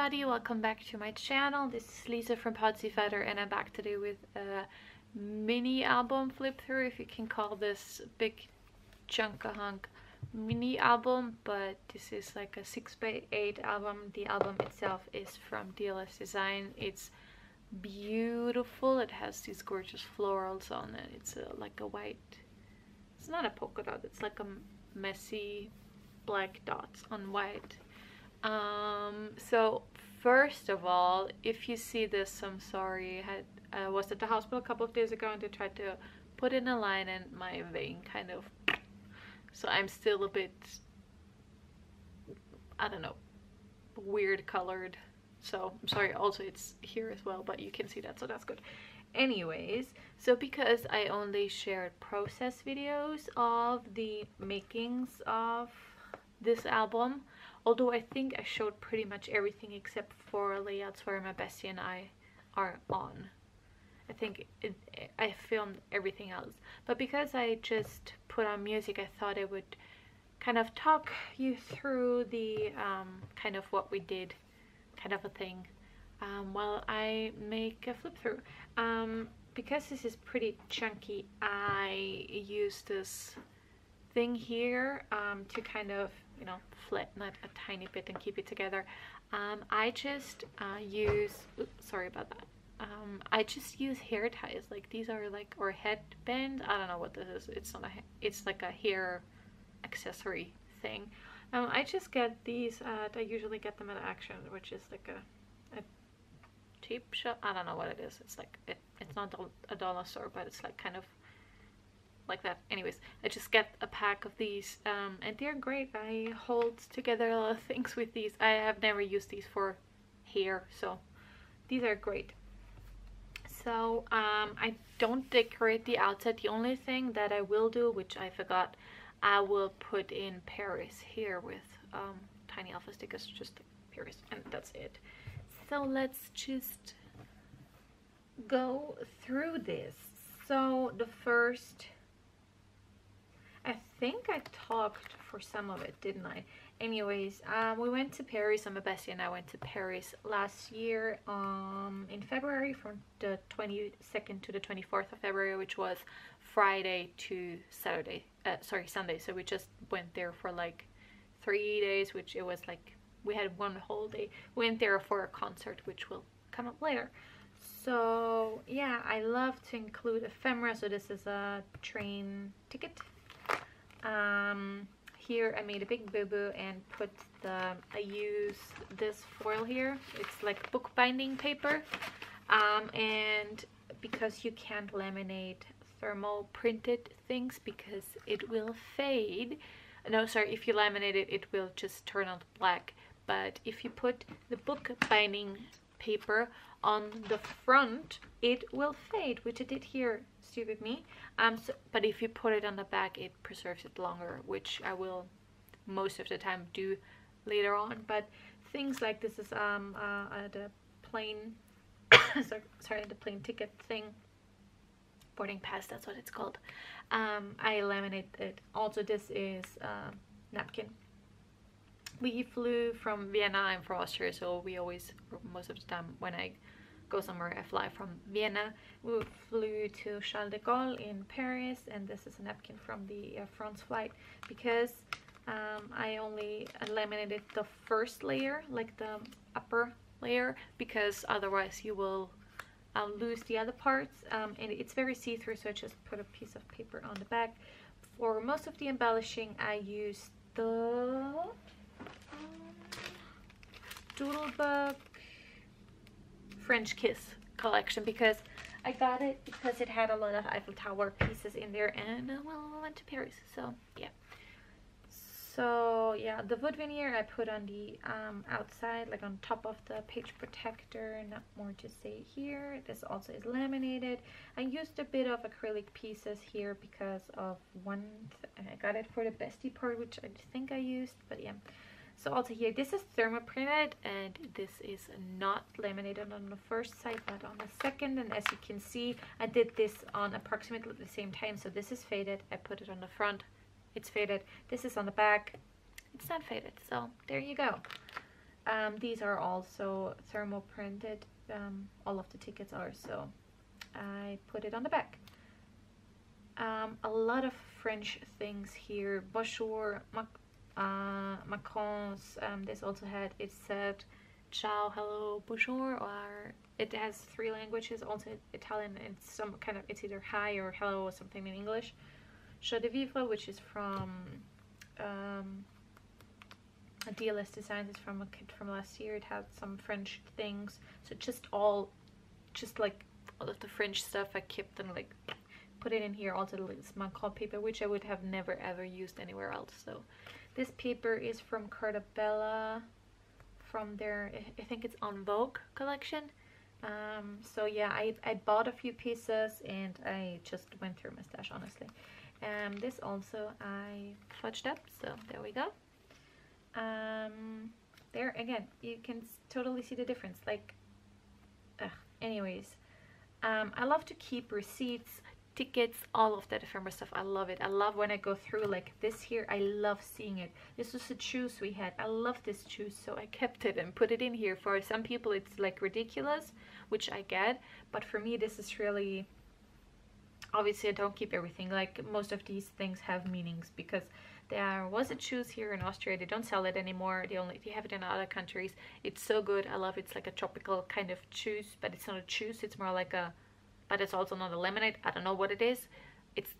everybody, welcome back to my channel. This is Lisa from Potsiefighter and I'm back today with a mini album flip through, if you can call this big chunk a hunk mini album, but this is like a 6x8 album. The album itself is from DLS Design. It's beautiful. It has these gorgeous florals on it. It's like a white, it's not a polka dot, it's like a messy black dots on white. So first of all, if you see this, I'm sorry. I was at the hospital a couple of days ago and they tried to put in a line and my vein kind of, so I'm still a bit, I don't know, weird colored. So I'm sorry. Also it's here as well, but you can see that, so that's good. Anyways, so because I only shared process videos of the makings of this album, although I think I showed pretty much everything except for layouts where my bestie and I are on. I think I filmed everything else, but because I just put on music, I thought I would kind of talk you through the kind of what we did, kind of a thing, while I make a flip through. Because this is pretty chunky, I use this thing here to kind of, you know, flatten it a tiny bit and keep it together. I just use, oops, sorry about that. I just use hair ties. Like these are like, or headband. I don't know what this is. It's not a. It's like a hair accessory thing. I just get these at. I usually get them at Action, which is like a cheap shop. I don't know what it is. It's like it's not a dollar store, but it's like kind of like that. Anyways, I just get a pack of these, and they're great. I hold together a lot of things with these. I have never used these for hair, so these are great. So I don't decorate the outside. The only thing that I will do, which I forgot, I will put in Paris here with tiny alpha stickers, just Paris, and that's it. So let's just go through this. So the first, I think I talked for some of it, didn't I? Anyways, we went to Paris, and my bestie and I went to Paris last year in February, from the 22nd to the 24th of February, which was Friday to Saturday, Sunday. So we just went there for like 3 days, which it was like, we had one whole day. We went there for a concert, which will come up later. So yeah, I love to include ephemera. So this is a train ticket. Here I made a big boo-boo and put I use this foil here. It's like bookbinding paper, and because you can't laminate thermal printed things because it will fade. No, sorry, if you laminate it, it will just turn out black. But if you put the bookbinding paper on the front, it will fade, which it did here, stupid me. But if you put it on the back, it preserves it longer, which I will most of the time do later on. But things like this is the plane sorry, the plane ticket thing, boarding pass, that's what it's called. I laminate it. Also, this is napkin. We flew from Vienna. I'm from Austria, so we always, most of the time when I go somewhere, I fly from Vienna. We flew to Charles de Gaulle in Paris, and this is a napkin from the Air France flight, because I only laminated the first layer, like the upper layer, because otherwise you will lose the other parts, and it's very see-through, so I just put a piece of paper on the back. For most of the embellishing, I used the Doodlebug French Kiss collection, because I got it because it had a lot of Eiffel Tower pieces in there, and well, I went to Paris, so yeah. So yeah, the wood veneer I put on the outside, like on top of the page protector. Not more to say here. This also is laminated. I used a bit of acrylic pieces here because of one, I got it for the bestie part, which I think I used, but yeah. So also here, this is thermoprinted, and this is not laminated on the first side, but on the second. And as you can see, I did this on approximately the same time. So this is faded. I put it on the front. It's faded. This is on the back. It's not faded. So there you go. These are also thermal printed. All of the tickets are, so I put it on the back. A lot of French things here. Bonjour, Macron's. This also had, it said ciao, hello, bonjour, or it has 3 languages, also Italian, and some kind of, it's either hi or hello or something in English. Joie de vivre, which is from DLS Designs, is from a kit from last year. It had some French things, so just like all of the French stuff I kept and like put it in here. Also this Macron paper, which I would have never ever used anywhere else. So this paper is from Carta Bella, from their, I think it's En Vogue collection. So yeah, I bought a few pieces and I just went through my stash, honestly. This also I fudged up, so there we go. There again, you can totally see the difference. Like, anyways, I love to keep receipts, tickets, all of that ephemera stuff. I love it. I love when I go through like this here. I love seeing it. This was a choose we had. I love this choose, so I kept it and put it in here. For some people it's like ridiculous, which I get, but for me this is really, obviously I don't keep everything. Like most of these things have meanings, because there was a choose here in Austria. They don't sell it anymore. They have it in other countries. It's so good. I love it. It's like a tropical kind of choose, but it's not a choose. It's more like a, but it's also not a lemonade. I don't know what it is. It's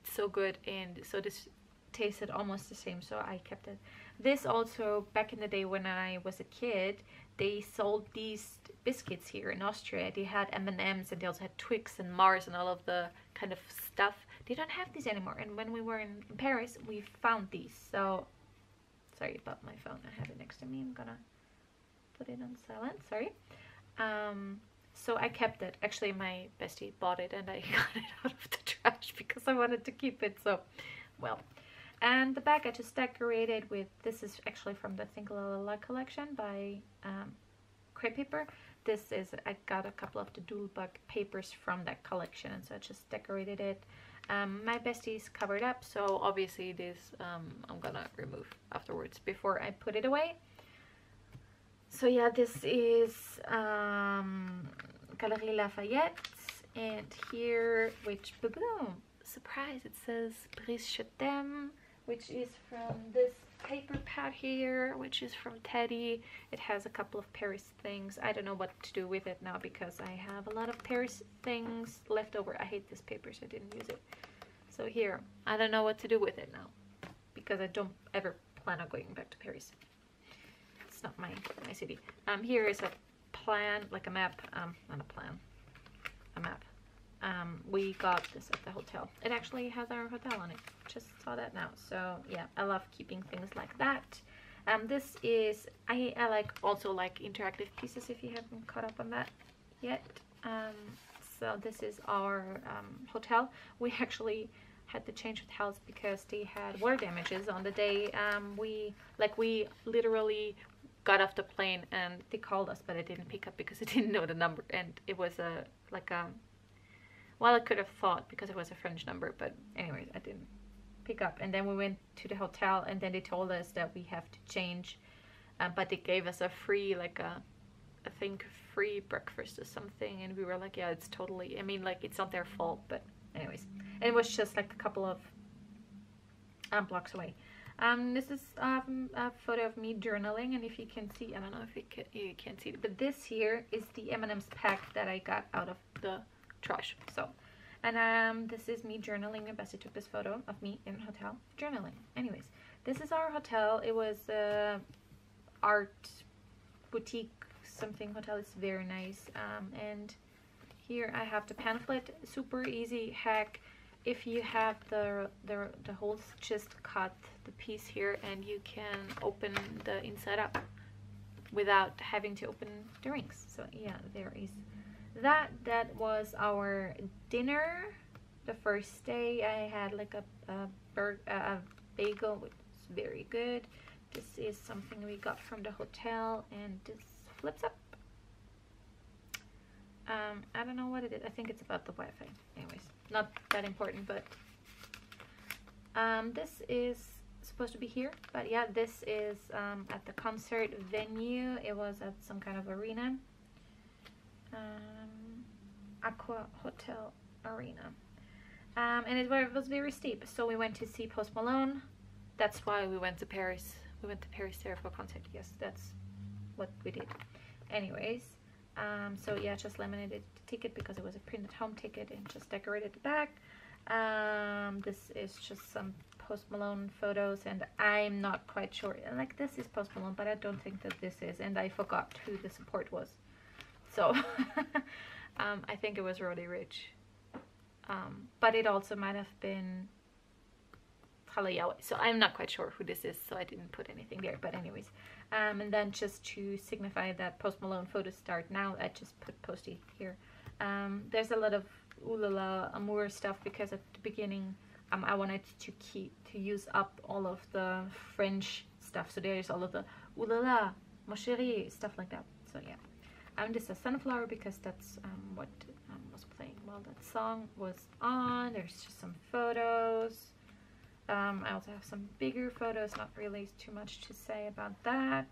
so good, and so this tasted almost the same, so I kept it. This also, back in the day when I was a kid, they sold these biscuits here in Austria. They had M&Ms, and they also had Twix and Mars and all of the kind of stuff. They don't have these anymore, and when we were in Paris we found these. So sorry about my phone, I have it next to me. I'm gonna put it on silent, sorry. So I kept it. Actually my bestie bought it and I got it out of the trash because I wanted to keep it, so well. And the back I just decorated with, this is actually from the Think La La La collection by Crepe Paper. This is, I got a couple of the Doodlebug papers from that collection, and so I just decorated it. My bestie's covered up, so obviously this I'm gonna remove afterwards before I put it away. So yeah, this is Galerie Lafayette, and here, which, boom, surprise, it says Brise Je t'aime, which is from this paper pad here, which is from Teddy. It has a couple of Paris things. I don't know what to do with it now because I have a lot of Paris things left over. I hate this paper, so I didn't use it. So here, I don't know what to do with it now because I don't ever plan on going back to Paris. It's not my city. Here is a plan, like a map, not a plan, a map. We got this at the hotel. It actually has our hotel on it. Just saw that now. So yeah, I love keeping things like that. This is, I also like interactive pieces if you haven't caught up on that yet. So this is our hotel. We actually had to change hotels because they had water damages on the day. We literally got off the plane and they called us, but I didn't pick up because I didn't know the number, and it was well, I could have thought because it was a French number, but anyways, I didn't pick up. And then we went to the hotel, and then they told us that we have to change, but they gave us a free, like I think free breakfast or something, and we were like, yeah, it's totally, I mean, like, it's not their fault, but anyways. And it was just like a couple of blocks away. This is a photo of me journaling, and if you can see, I don't know if you can see it, but this here is the M&M's pack that I got out of the trash. So, and this is me journaling. My bestie took this photo of me in a hotel journaling. Anyways, this is our hotel. It was a art boutique something hotel. It's very nice. And here I have the pamphlet. Super easy hack. If you have the holes, just cut the piece here and you can open the inside up without having to open the rings. So yeah, there is that. That was our dinner. The first day I had like a bagel, which is very good. This is something we got from the hotel, and this flips up. I don't know what it is. I think it's about the Wi-Fi. Anyways, not that important, but this is supposed to be here, but yeah, this is at the concert venue. It was at some kind of arena, Aqua Hotel Arena, and it was very steep. So we went to see Post Malone. That's why we went to Paris. We went to Paris there for a concert. Yes, that's what we did. Anyways, so yeah, just laminated the ticket because it was a printed home ticket and just decorated the back. This is just some Post Malone photos, and I'm not quite sure. Like, this is Post Malone, but I don't think that this is, and I forgot who the support was. So I think it was Roddy Ricch, but it also might have been so I'm not quite sure who this is, so I didn't put anything there. But anyways, and then just to signify that Post Malone photos start now, I just put Posty here. There's a lot of ooh la la amour stuff because at the beginning I wanted to use up all of the French stuff, so there's all of the ooh la la, mon chéri, stuff like that. So yeah, this is Sunflower because that's what was playing while that song was on. There's just some photos. I also have some bigger photos, not really too much to say about that.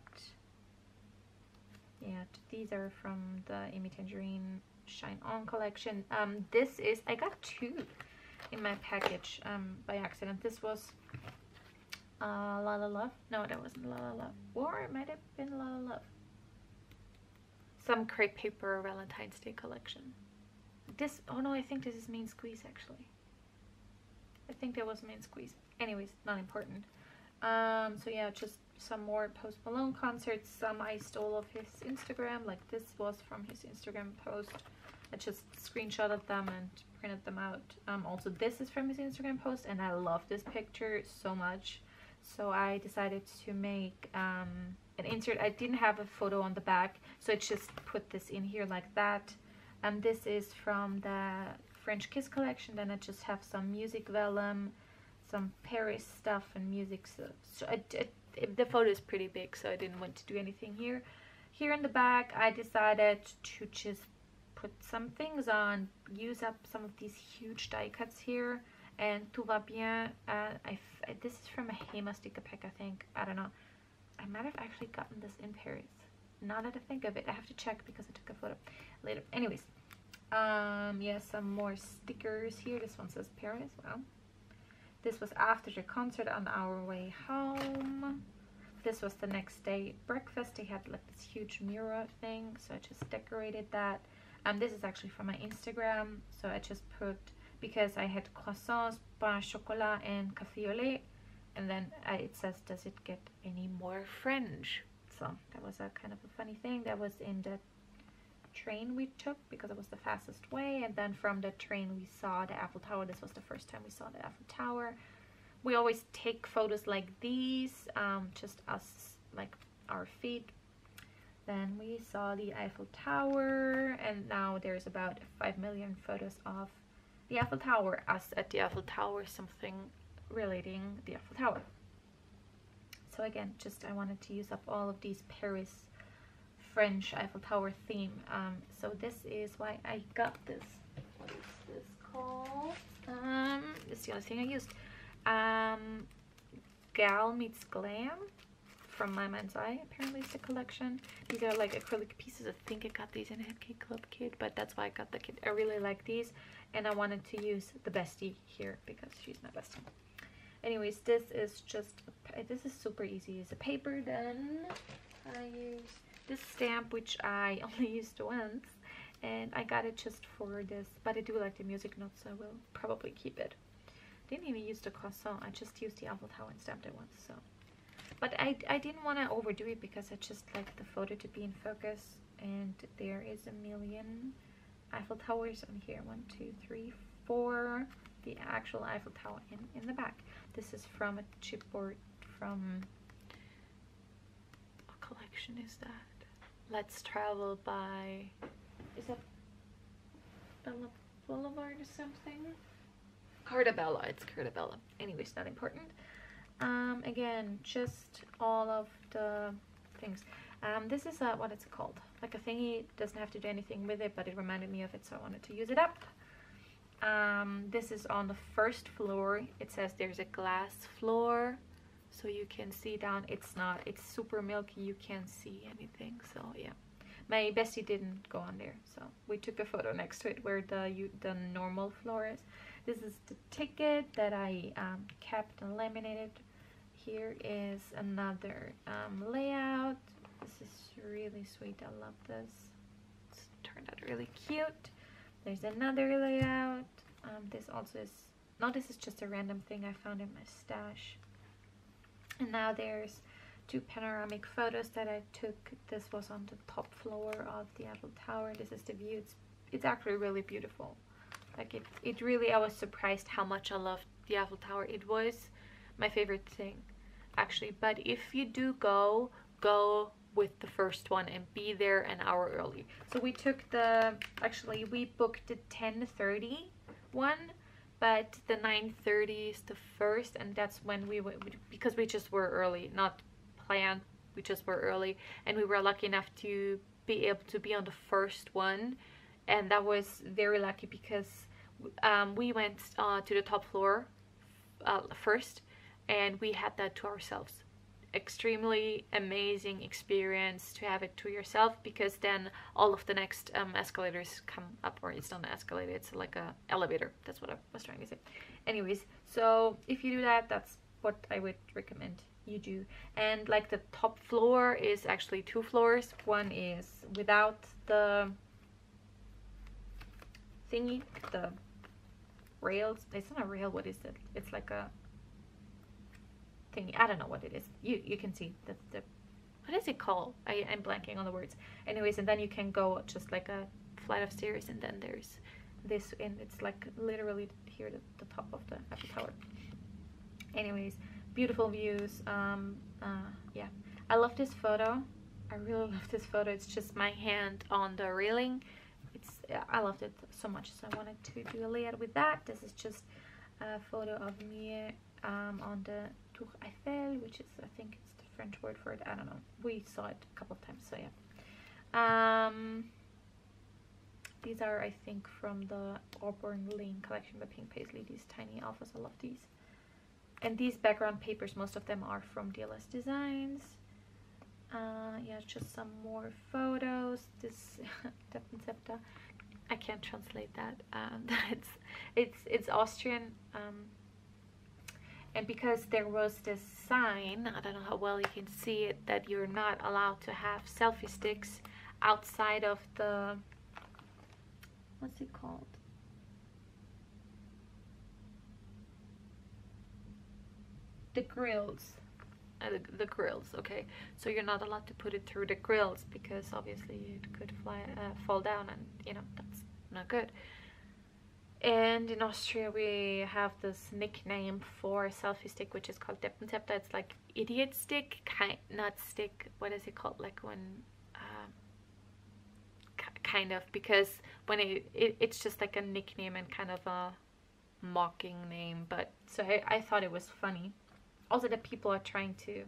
Yeah, these are from the Amy Tangerine Shine On collection. This is, I got two in my package by accident. This was La La Love. No, that wasn't La La Love. Or it might have been La La Love. Some crepe paper Valentine's Day collection. This, oh no, I think this is Main Squeeze actually. I think that was Main Squeeze. Anyways, not important. So yeah, just some more Post Malone concerts. Some I stole off his Instagram. Like, this was from his Instagram post. I just screenshotted them and printed them out. Also, this is from his Instagram post, and I love this picture so much. So I decided to make an insert. I didn't have a photo on the back, so I just put this in here like that. And this is from the French Kiss collection. Then I just have some music vellum, some Paris stuff and music. So the photo is pretty big, so I didn't want to do anything here. Here in the back, I decided to just put some things on, use up some of these huge die cuts here, and Tout va bien. This is from a Hema sticker pack, I think. I don't know. I might have actually gotten this in Paris. Now that I think of it, I have to check because I took a photo later. Anyways, yeah, some more stickers here. This one says Paris. Wow. This was after the concert on our way home. This was the next day breakfast. They had like this huge mirror thing, so I just decorated that. This is actually from my Instagram, so I just put, because I had croissants, pain au chocolat, and café au lait, and then it says, does it get any more French? So that was a kind of a funny thing. That was in the train we took because it was the fastest way, and then from the train we saw the Eiffel Tower. This was the first time we saw the Eiffel Tower. We always take photos like these, just us, like our feet. Then we saw the Eiffel Tower, and now there's about 5 million photos of the Eiffel Tower, us at the Eiffel Tower, something relating the Eiffel Tower. So again, just I wanted to use up all of these Paris French Eiffel Tower theme. So this is why I got this. What is this called? It's the only thing I used. Gal Meets Glam from My Mind's Eye. Apparently it's a collection. These are like acrylic pieces. I think I got these in a Headcake Club kit, but that's why I got the kit. I really like these, and I wanted to use the bestie here because she's my bestie. Anyways, this is just, this is super easy. It's a paper. Then I use this stamp, which I only used once, and I got it just for this, but I do like the music notes, so I will probably keep it. Didn't even use the croissant. I just used the Eiffel Tower and stamped it once. So, but I didn't want to overdo it because I just like the photo to be in focus, and there is a million Eiffel Towers on here. 1, 2, 3, 4. The actual Eiffel Tower in the back. This is from a chipboard from, what collection is that? Let's Travel by, is that Bella Boulevard or something? Cardabella, it's Cardabella. Anyways, not important. Again, just all of the things. This is what it's called, like a thingy. Doesn't have to do anything with it, but it reminded me of it, so I wanted to use it up. This is on the first floor. It says there's a glass floor, so you can see down. It's super milky, you can't see anything. So yeah, my bestie didn't go on there, so we took a photo next to it where the normal floor is. This is the ticket that I kept and laminated. Here is another layout. This is really sweet. I love this. It's turned out really cute. There's another layout. This also is, no, this is just a random thing I found in my stash. And now there's two panoramic photos that I took. This was on the top floor of the Eiffel Tower. This is the view. It's actually really beautiful. Like it really, I was surprised how much I loved the Eiffel Tower. It was my favorite thing, actually. But if you do go with the first one and be there an hour early. So we took actually we booked the 10:30 one, but the 9:30 is the first, and that's when we went, because we just were early, not planned, we just were early, and we were lucky enough to be able to be on the first one. And that was very lucky because we went to the top floor first, and we had that to ourselves. Extremely amazing experience to have it to yourself, because then all of the next escalators come up, or it's not an escalator, it's like a elevator. That's what I was trying to say. Anyways, so if you do that, that's what I would recommend you do. And like the top floor is actually two floors. One is without the thingy, the rails. It's not a rail, what is it? It's like a thingy. I don't know what it is. You can see the what is it called? I'm blanking on the words. Anyways, and then you can go just like a flight of stairs, and then there's this, and it's like literally here at the top of the Eiffel Tower. Anyways, beautiful views. Yeah, I love this photo. I really love this photo. It's just my hand on the railing. I loved it so much, so I wanted to do a layout with that. This is just a photo of me on the Tour Eiffel, which is, I think it's the French word for it. I don't know. We saw it a couple of times, so yeah. These are, I think, from the Auburn Lane collection, the pink paisley. These tiny alphas, I love these. And these background papers, most of them are from DLS Designs. Yeah, just some more photos. This Depencepta, I can't translate that. It's Austrian. And because there was this sign, I don't know how well you can see it, that you're not allowed to have selfie sticks outside of the, what's it called? The grills. The grills, okay. So you're not allowed to put it through the grills, because obviously it could fall down, and you know, that's not good. And in Austria we have this nickname for a selfie stick, which is called Depencepta. It's like idiot stick, not stick, what is it called, like when kind of, because when it's just like a nickname and kind of a mocking name. But so I thought it was funny also that people are trying to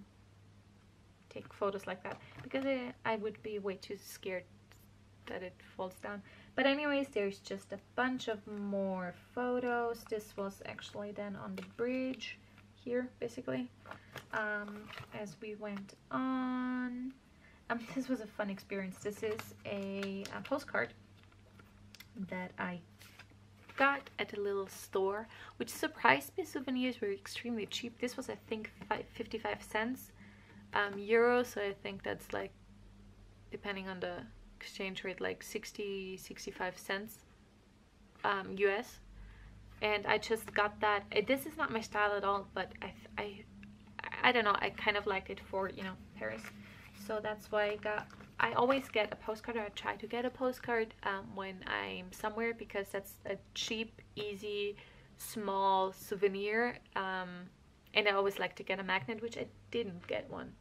take photos like that, because I would be way too scared that it falls down. But anyways, there's just a bunch of more photos. This was actually then on the bridge here, basically, as we went on. This was a fun experience. This is a postcard that I got at a little store, which surprised me. Souvenirs were extremely cheap. This was, I think, 55 cents euro, so I think that's like, depending on the exchange rate, like 65 cents US. And I just got that. This is not my style at all, but I don't know, I kind of liked it for, you know, Paris. So that's why I always get a postcard, or I try to get a postcard when I'm somewhere, because that's a cheap, easy, small souvenir. And I always like to get a magnet, which I didn't get one.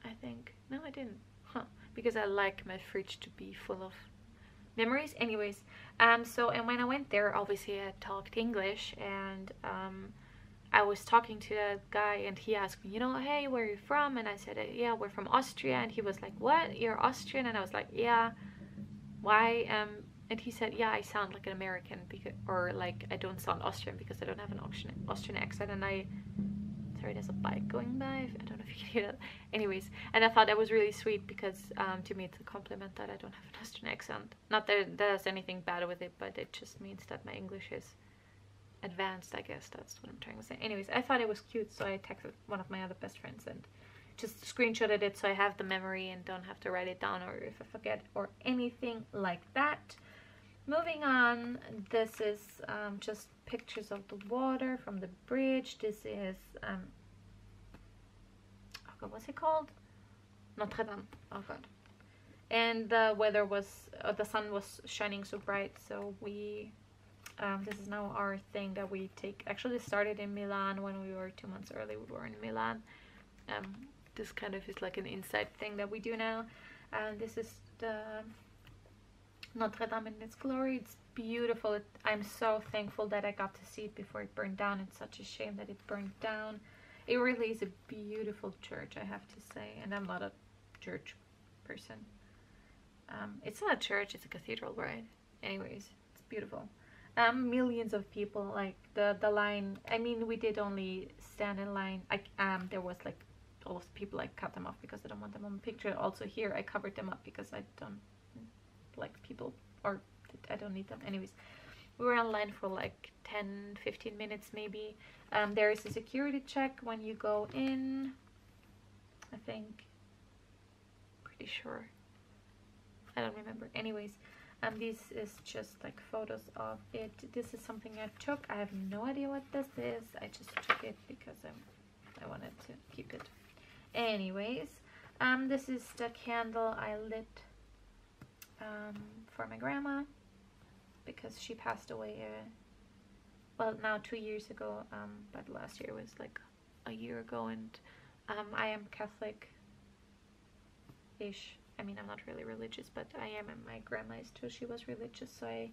I think. No, I didn't. Huh. Because I like my fridge to be full of memories. Anyways, so, and when I went there, obviously I talked English, and I was talking to that guy, and he asked me, you know, hey, where are you from? And I said, yeah, we're from Austria. And he was like, what? You're Austrian? And I was like, yeah. Why? And he said, yeah, I sound like an American, because, or like I don't sound Austrian because I don't have an Austrian accent. And I sorry, there's a bike going by. I don't know if you can hear that. Anyways, and I thought that was really sweet because to me it's a compliment that I don't have an Austrian accent. Not that there's anything bad with it, but it just means that my English is advanced, I guess. That's what I'm trying to say. Anyways, I thought it was cute, so I texted one of my other best friends and just screenshotted it so I have the memory and don't have to write it down or if I forget or anything like that. Moving on, this is just pictures of the water from the bridge. This is oh god, what's it called? Notre Dame. Oh god. And the weather was the sun was shining so bright, so we this is now our thing that we take. Actually, it started in Milan when we were 2 months early. We were in Milan. This kind of is like an inside thing that we do now. And this is the Notre Dame in its glory. It's beautiful. I'm so thankful that I got to see it before it burned down. It's such a shame that it burned down. It really is a beautiful church, I have to say. And I'm not a church person. It's not a church, it's a cathedral, right? Anyways, it's beautiful. Millions of people, like the line. I mean, we did only stand in line. There was like all of the people, I cut them off because I don't want them on the picture. Also here I covered them up because I don't like people, or I don't need them. Anyways, we were online for like 10-15 minutes maybe. There is a security check when you go in, I think. Pretty sure, I don't remember. Anyways, this is just like photos of it. This is something I took. I have no idea what this is. I just took it because I wanted to keep it. Anyways, this is the candle I lit for my grandma because she passed away well, now 2 years ago, but last year was like a year ago. And I am Catholic-ish. I mean, I'm not really religious, but I am, and my grandma is too. She was religious, so I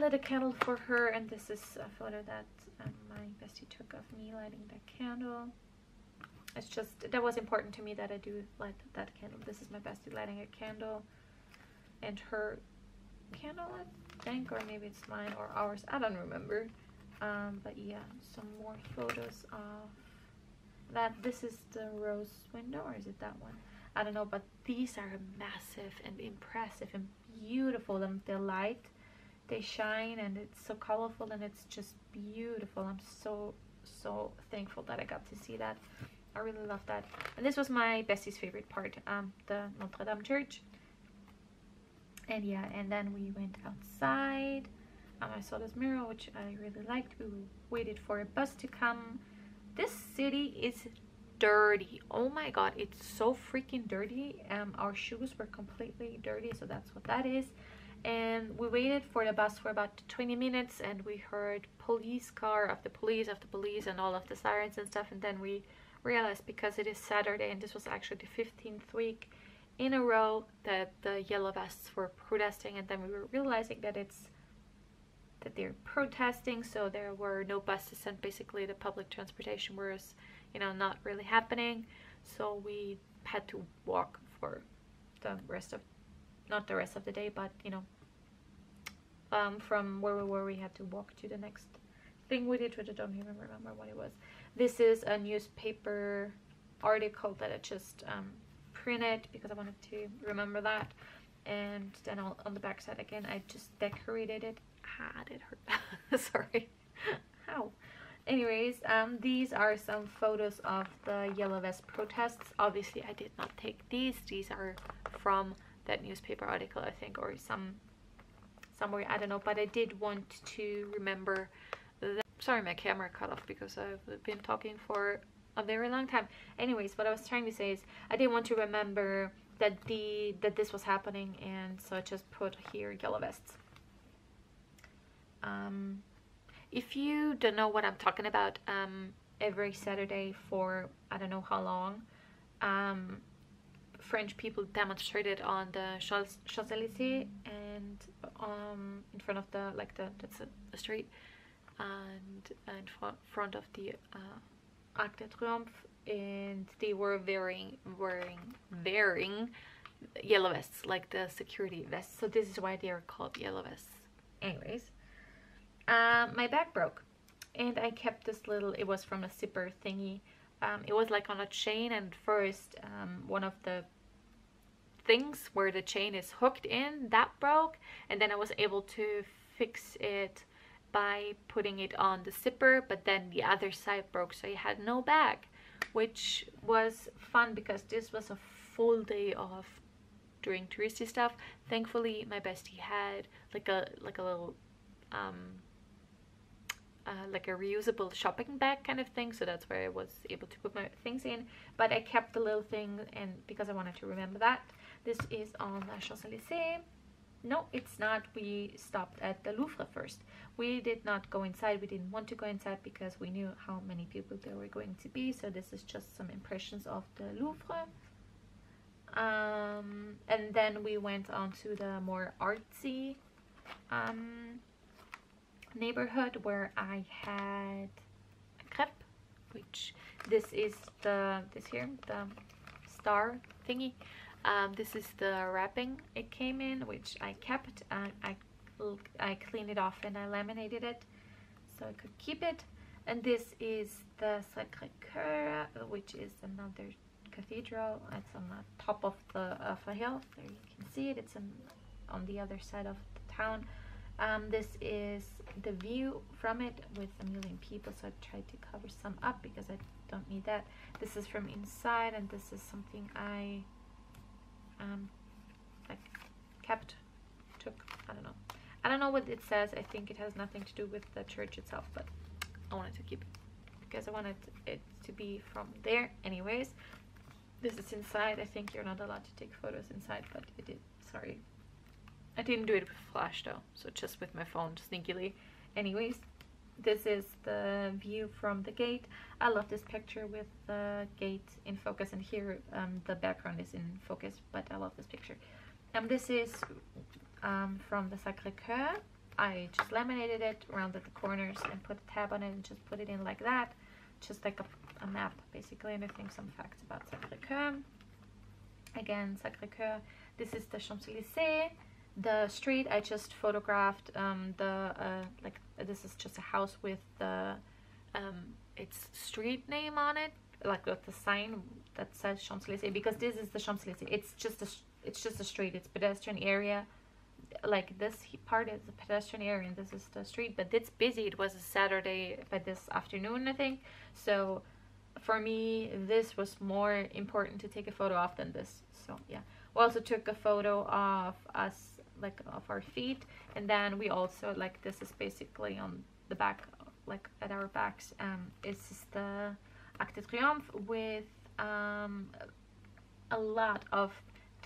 lit a candle for her. And this is a photo that my bestie took of me lighting that candle. It's just, that was important to me that I do light that candle. This is my bestie lighting a candle, and her candle, I think, or maybe it's mine or ours, I don't remember. But yeah, some more photos of that. This is the rose window, or is it that one? I don't know, but these are massive and impressive and beautiful. And the light, they shine, and it's so colorful, and it's just beautiful. I'm so thankful that I got to see that. I really love that. And this was my bestie's favorite part, the Notre Dame church. And yeah, and then we went outside. I saw this mural, which I really liked. We waited for a bus to come. This city is dirty. Oh my god, it's so freaking dirty. Our shoes were completely dirty, so that's what that is. And we waited for the bus for about 20 minutes, and we heard police car after police after police and all of the sirens and stuff. And then we realized, because it is Saturday and this was actually the 15th week in a row that the yellow vests were protesting, and then we were realizing that they're protesting, so there were no buses, and basically the public transportation was, you know, not really happening. So we had to walk for the rest of, not the rest of the day, but you know, from where we were, we had to walk to the next thing we did, which I don't even remember what it was. This is a newspaper article that I just printed because I wanted to remember that. And then on the back side again, I just decorated it. Ah, it hurt. Sorry. Ow. Anyways, these are some photos of the Yellow Vest protests. Obviously, I did not take these. These are from that newspaper article, I think, or somewhere, I don't know. But I did want to remember that. Sorry, my camera cut off because I've been talking for a very long time. Anyways, what I was trying to say is I did want to remember that this was happening, and so I just put here Yellow Vests. If you don't know what I'm talking about, every Saturday for I don't know how long, French people demonstrated on the Champs-Élysées and in front of the, like, that's a street, and in front of the Arc de Triomphe, and they were wearing yellow vests, like the security vests. So this is why they are called yellow vests. Anyways, my back broke, And I kept this little, it was from a zipper thingy. It was like on a chain, and first one of the things where the chain is hooked in, that broke, and then I was able to fix it by putting it on the zipper, but then the other side broke, so I had no bag, which was fun because this was a full day of doing touristy stuff. Thankfully my bestie had like a little like a reusable shopping bag kind of thing, so that's where I was able to put my things in. But I kept the little thing, and because I wanted to remember that. This is on the Champs-Élysées. No, it's not. We stopped at the Louvre first. We did not go inside. We didn't want to go inside because we knew how many people there were going to be. So this is just some impressions of the Louvre. And then we went on to the more artsy neighborhood where I had a crepe, which this is the star thingy. This is the wrapping it came in, which I kept. I cleaned it off and I laminated it so I could keep it. And this is the Sacré-Cœur, which is another cathedral. It's on the top of a hill. There you can see it. It's on the other side of the town. This is the view from it with a million people, so I tried to cover some up because I don't need that. This is from inside, and this is something I took. I don't know what it says. I think it has nothing to do with the church itself, but I wanted to keep it because I wanted it to be from there. Anyways, this is inside. I think you're not allowed to take photos inside, but I did. Sorry, I didn't do it with flash though, so just with my phone sneakily. Anyways, this is the view from the gate. I love this picture with the gate in focus, and here the background is in focus, but I love this picture. This is from the Sacré-Cœur. I just laminated it, rounded the corners, and put a tab on it and just put it in like that, just like a map basically. And I think some facts about Sacré-Cœur. Again, Sacré-Cœur. This is the Champs-Élysées. The street I just photographed. This is just a house with the its street name on it, like with the sign that says Champs-Élysées, because this is the Champs-Élysées. It's just a street. It's pedestrian area. Like this part is the pedestrian area and this is the street, but it's busy. It was a Saturday by this afternoon, I think. So for me, this was more important to take a photo of than this. So yeah, we also took a photo of us, like of our feet, and then we also, like, this is basically on the back, like at our backs. It's the Arc de Triomphe with a lot of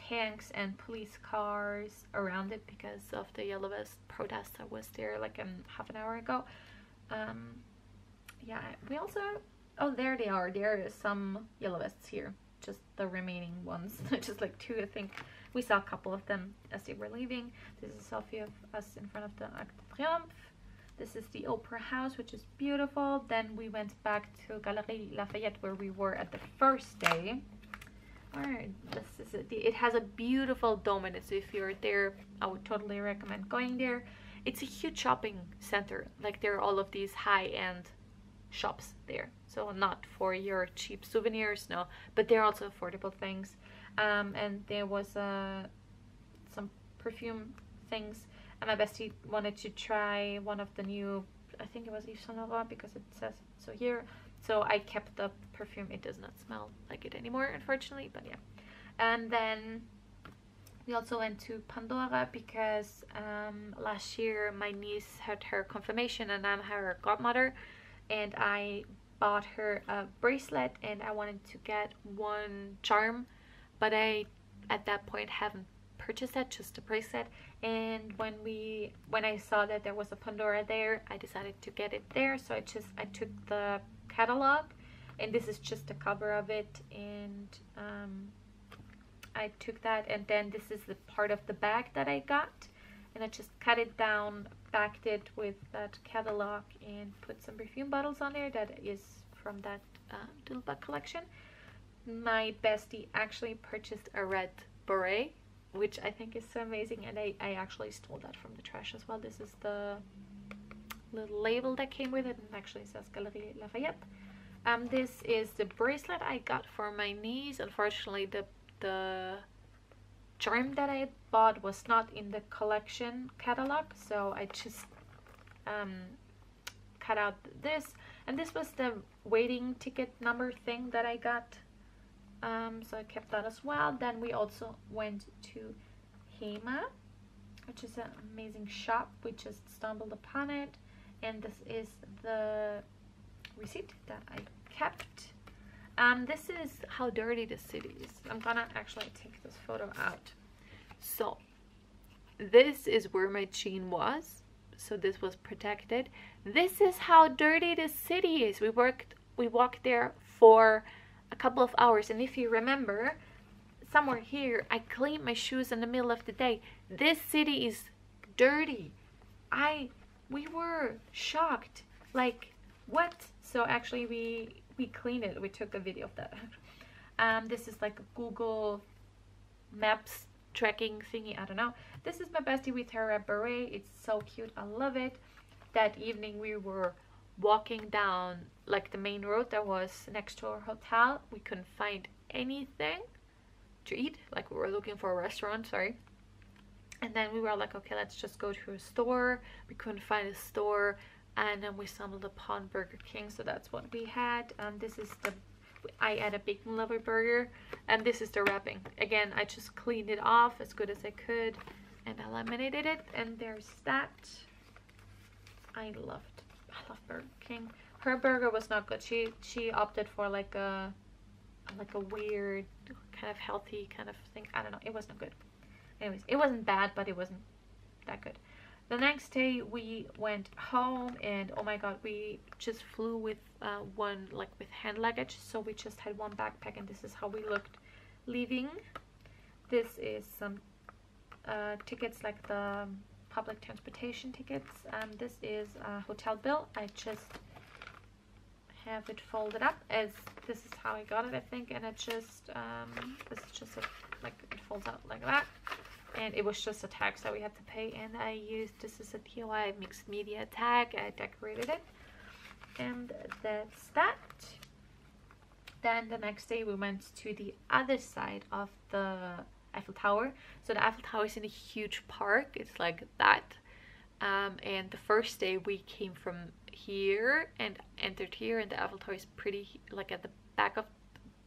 tanks and police cars around it because of the Yellow Vest protest that was there like half an hour ago. Yeah, we also, oh, there they are. There are some Yellow Vests here, just the remaining ones. Just like two, I think. We saw a couple of them as they were leaving. This is a selfie of us in front of the Arc de Triomphe. This is the Oprah House, which is beautiful. Then we went back to Galerie Lafayette, where we were at the first day. Alright, this is it. It has a beautiful dome in it, so if you're there, I would totally recommend going there. It's a huge shopping center. Like, there are all of these high-end shops there. So not for your cheap souvenirs, no, but they're also affordable things. And there was some perfume things, and my bestie wanted to try one of the new, I think it was Yves Saint Laurent, because it says so here. So I kept the perfume. It does not smell like it anymore, unfortunately, but yeah. And then we also went to Pandora because last year my niece had her confirmation and I'm her godmother, and I bought her a bracelet and I wanted to get one charm, but I at that point haven't purchased that, just a bracelet. And when I saw that there was a Pandora there, I decided to get it there. So I took the catalog, and this is just the cover of it, and I took that, and then this is the part of the bag that I got, and I just cut it down, backed it with that catalog, and put some perfume bottles on there that is from that little bag collection. My bestie actually purchased a red beret, which I think is so amazing, and I actually stole that from the trash as well. This is the little label that came with it, and actually it says Galerie Lafayette. This is the bracelet I got for my niece. Unfortunately, the charm that I bought was not in the collection catalog, so I just cut out this, and this was the waiting ticket number thing that I got, so I kept that as well. Then we also went to Hema, which is an amazing shop. We just stumbled upon it, and this is the receipt that I kept. This is how dirty the city is. I'm gonna actually take this photo out. So this is where my jean was, so this was protected. This is how dirty the city is. We walked there for a couple of hours, and if you remember, somewhere here I cleaned my shoes in the middle of the day. This city is dirty. We were shocked, like, what? So actually we cleaned it. We took a video of that. This is like a Google Maps tracking thingy, I don't know. This is my bestie with her red beret. It's so cute, I love it. That evening we were walking down like the main road that was next to our hotel. We couldn't find anything to eat, like we were looking for a restaurant, sorry. And then we were like, okay, let's just go to a store. We couldn't find a store, and then we stumbled upon Burger King, so that's what we had. This is I had a bacon lover burger, and this is the wrapping. Again, I just cleaned it off as good as I could and eliminated it, and there's that. I love Burger King. Her burger was not good. She opted for like a weird kind of healthy kind of thing. I don't know, it wasn't good. Anyways, it wasn't bad, but it wasn't that good. The next day we went home, and oh my god, we just flew with with hand luggage, so we just had one backpack, and this is how we looked leaving. This is some tickets, like the public transportation tickets. This is a hotel bill. I just have it folded up, as this is how I got it, I think, and it just this is just like it folds out like that. And it was just a tag, so we had to pay, and I used, this is a TOI mixed media tag. I decorated it, and that's that. Then the next day we went to the other side of the Eiffel Tower. So the Eiffel Tower is in a huge park, it's like that. And the first day we came from here and entered here, and the Eiffel Tower is pretty like at the back of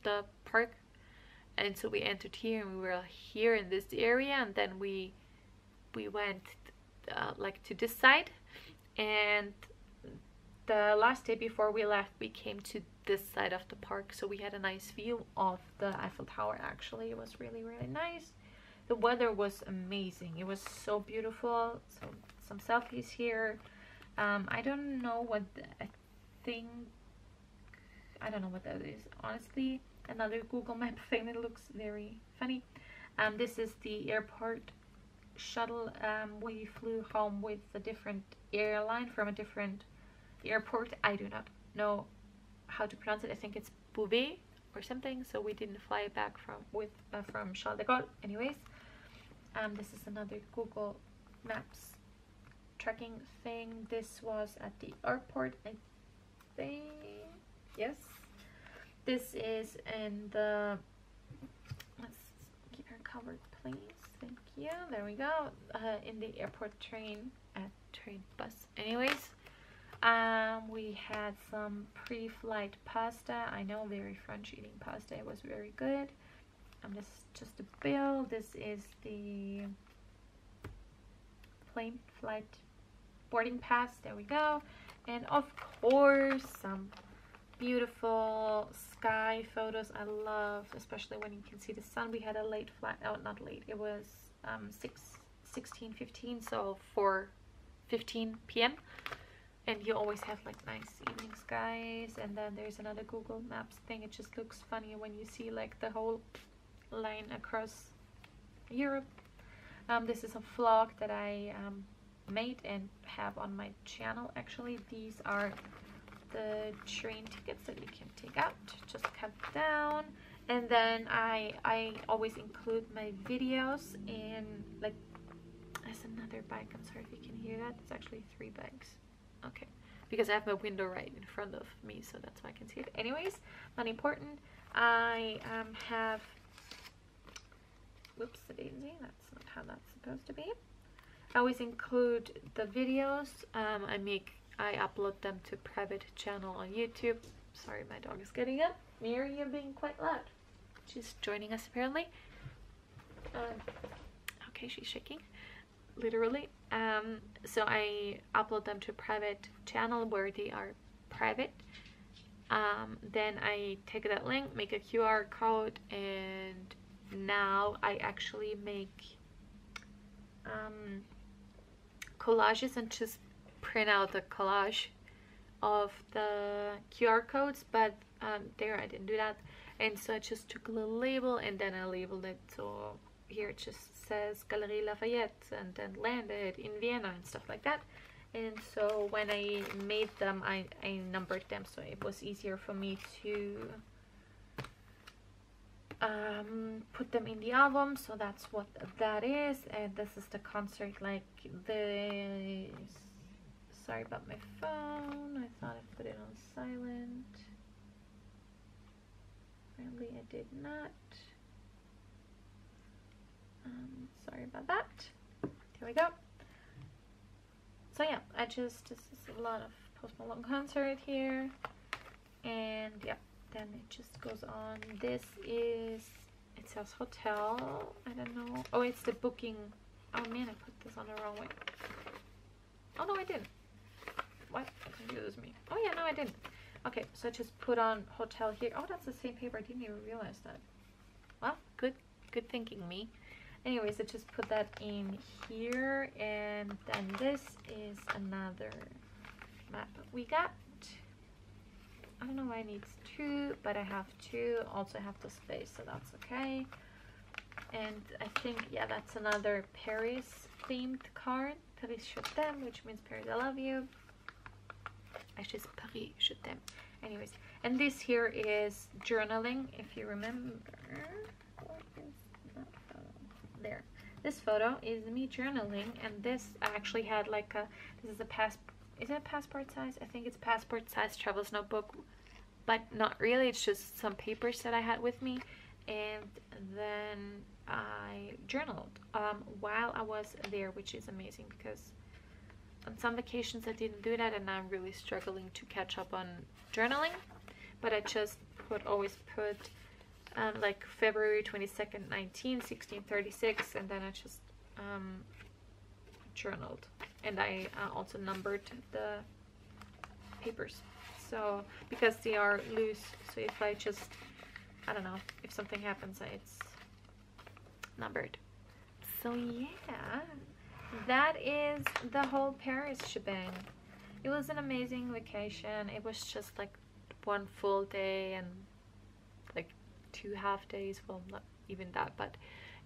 the park. And so we entered here, and we were here in this area, and then we went like to this side. And the last day before we left, we came to this side of the park, so we had a nice view of the Eiffel Tower. Actually, it was really, really nice. The weather was amazing. It was so beautiful. So some selfies here. I don't know what I don't know what that is, honestly. Another Google Map thing that looks very funny. This is the airport shuttle. We flew home with a different airline from a different airport. I do not know how to pronounce it. I think it's Bouvet or something. So we didn't fly back from Charles de Gaulle. Anyways, this is another Google Maps tracking thing. This was at the airport, I think. Yes. This is in the, let's keep her covered, please. Thank you. There we go. In the airport train bus. Anyways, we had some pre-flight pasta. I know, very French eating pasta. It was very good. This is just a bill. This is the plane flight boarding pass. There we go. And of course, some beautiful sky photos. I love, especially when you can see the sun. We had a late flight. Oh, not late. It was 16:15, so 4:15 p.m. And you always have like nice evening skies. And then there's another Google Maps thing. It just looks funny when you see like the whole line across Europe. This is a vlog that I made and have on my channel. Actually, these are the train tickets that you can take out, just cut down. And then I always include my videos in, like, there's another bike. I'm sorry if you can hear that. It's actually 3 bikes. Okay, because I have my window right in front of me, so that's why I can see it. Anyways, not important. I have, whoops a daisy, that's not how that's supposed to be. I always include the videos. I upload them to private channel on YouTube. Sorry, my dog is getting up. Mary, you're being quite loud. She's joining us apparently. Okay, she's shaking, literally. So I upload them to a private channel where they are private. Then I take that link, make a QR code, and now I actually make collages and just print out the collage of the QR codes, but there I didn't do that, and so I just took a little label and then I labeled it. So here it just says Galerie Lafayette and then landed in Vienna and stuff like that. And so when I made them, I numbered them, so it was easier for me to put them in the album. So that's what that is. And this is the concert, like this. Sorry about my phone, I thought I put it on silent. Apparently I did not. Sorry about that. Here we go. So yeah, this is a lot of Post Malone concert here. And yeah, then it just goes on. This is, it says hotel, I don't know. Oh, it's the booking. Oh man, I put this on the wrong way. Oh no, I didn't. What? Confuse me. Oh yeah, no I didn't. Okay, so I just put on hotel here. Oh, that's the same paper. I didn't even realize that. Well, good thinking, me. Anyways, I just put that in here, and then this is another map we got. I don't know why it needs two, but I have two. Also I have the space, so that's okay. And I think, yeah, that's another Paris themed card. Paris je t'aime, which means Paris I love you. Actually, it's Paris je t'aime. Anyways, and this here is journaling, if you remember. What is that photo? There. This photo is me journaling, and this I actually had like a, this is a is it passport size? I think it's passport size traveler's notebook, but not really. It's just some papers that I had with me, and then I journaled while I was there, which is amazing because on some vacations I didn't do that, and now I'm really struggling to catch up on journaling. But I just always put like February 22nd, 1936, and then I just journaled, and I also numbered the papers, so because they are loose, so if I just, I don't know, if something happens, it's numbered. So yeah, that is the whole Paris shebang. It was an amazing vacation. It was just like one full day and like 2 half days, well, not even that, but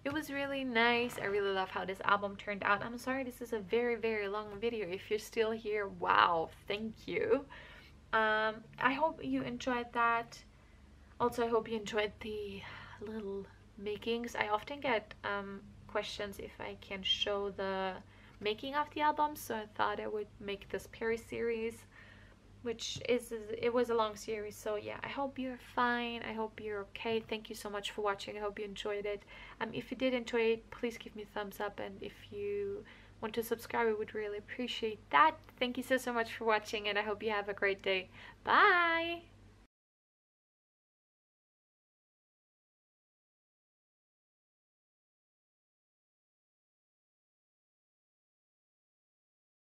it was really nice. I really love how this album turned out. I'm sorry this is a very long video. If you're still here, wow, thank you. I hope you enjoyed that. Also, I hope you enjoyed the little makings. I often get questions if I can show the making of the album, so I thought I would make this Paris series, which it was a long series. So yeah, I hope you're fine. I hope you're okay. Thank you so much for watching. I hope you enjoyed it. If you did enjoy it, please give me a thumbs up, and if you want to subscribe, I would really appreciate that. Thank you so much for watching, and I hope you have a great day. Bye.